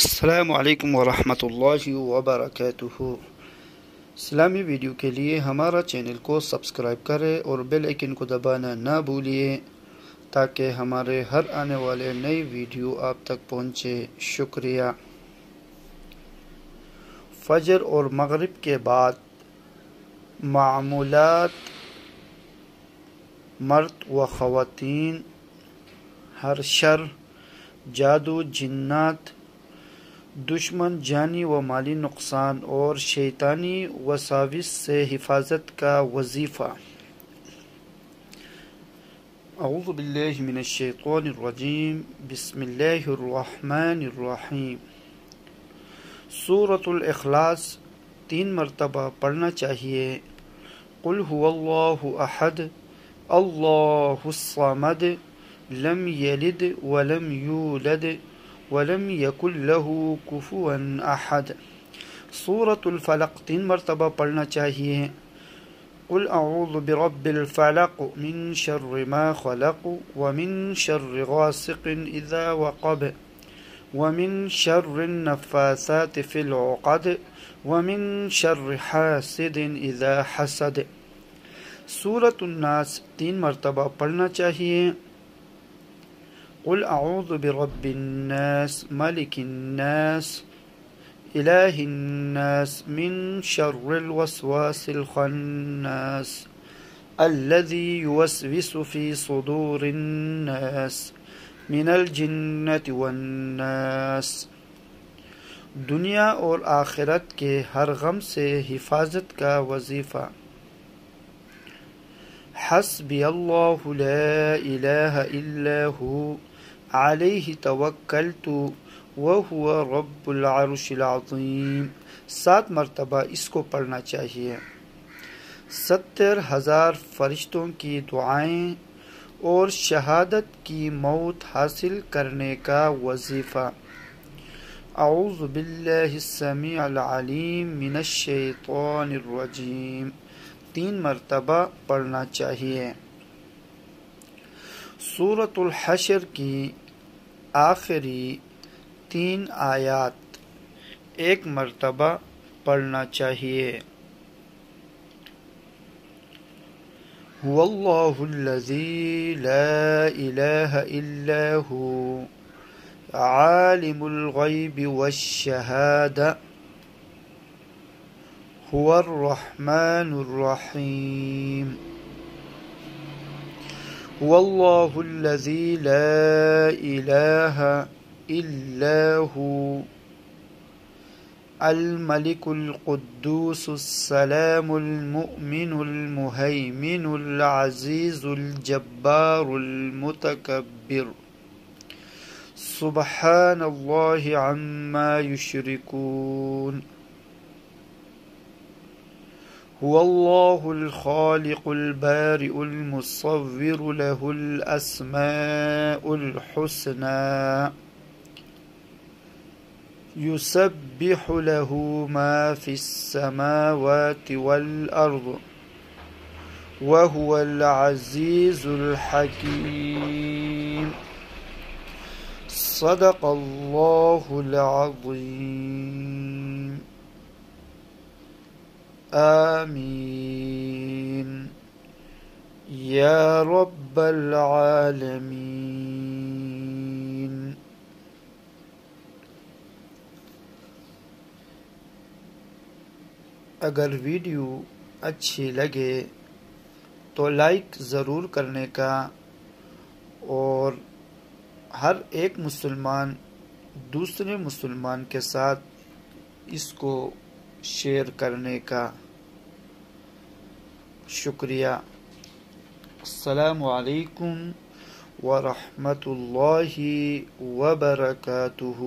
السلام علیکم ورحمۃ اللہ وبرکاتہ۔ اسلامی ویڈیو کے لیے ہمارا چینل کو سبسکرائب کریں اور بیل آئیکن کو دبانا نہ بھولیے تاکہ ہمارے ہر آنے والے نئی ویڈیو آپ تک پہنچے۔ شکریہ۔ فجر اور مغرب کے بعد معمولات مرد و خواتین، ہر شر، جادو، جنات، دشمن، جانی و مالی نقصان اور شیطانی وساوس سے حفاظت کا وظیفہ۔ اعوذ باللہ من الشیطان الرجیم، بسم اللہ الرحمن الرحیم۔ سورۃ الاخلاص 3 مرتبہ پڑھنا چاہیے۔ قل هو اللہ احد، اللہ الصمد، لم یلد ولم یولد ولم یکن لہ کفوا احد۔ سورۃ الفلق 3 مرتبہ پڑھنا چاہیے۔ قل اعوذ برب الفلق من شر ما خلق ومن شر غاسق اذا وقب ومن شر النفاثات في العقد ومن شر حاسد اذا حسد۔ سورۃ الناس 3 مرتبہ پڑھنا چاہیے۔ قل اعوذ برب الناس ملک الناس الہ الناس من شر الوسواس الخناس الذي يوسوس في صدور الناس من الجنة والناس۔ دنیا اور آخرت کے ہر غم سے حفاظت کا وظیفہ۔ حسبی اللہ لا الہ الا هو علیہ توکلت وہو رب العرش العظیم۔ 7 مرتبہ اس کو پڑھنا چاہیے۔ 70,000 فرشتوں کی دعائیں اور شہادت کی موت حاصل کرنے کا وظیفہ۔ اعوذ باللہ السمیع العلیم من الشیطان الرجیم 3 مرتبہ پڑھنا چاہیے۔ سورۃ الحشر کی آخری 3 آیات 1 مرتبہ پڑھنا چاہیے۔ هو اللہ الذی لا الہ الا هو عالم الغیب والشہادہ هو الرحمن الرحیم۔ هو اللہ الذی لا الہ الا هو الملک القدوس السلام المؤمن المہیمن العزیز الجبار المتکبر سبحان اللہ عما یشرکون۔ هو اللہ الخالق البارئ المصور له الاسماء الحسنى يسبح له ما في السماوات والأرض وهو العزيز الحكيم۔ صدق الله العظيم۔ آمین یا رب العالمین۔ اگر ویڈیو اچھی لگے تو لائک ضرور کرنے کا اور ہر ایک مسلمان دوسرے مسلمان کے ساتھ اس کو شیئر کرنے کا۔ شکریہ۔ السلام علیکم ورحمۃ اللہ وبرکاتہ۔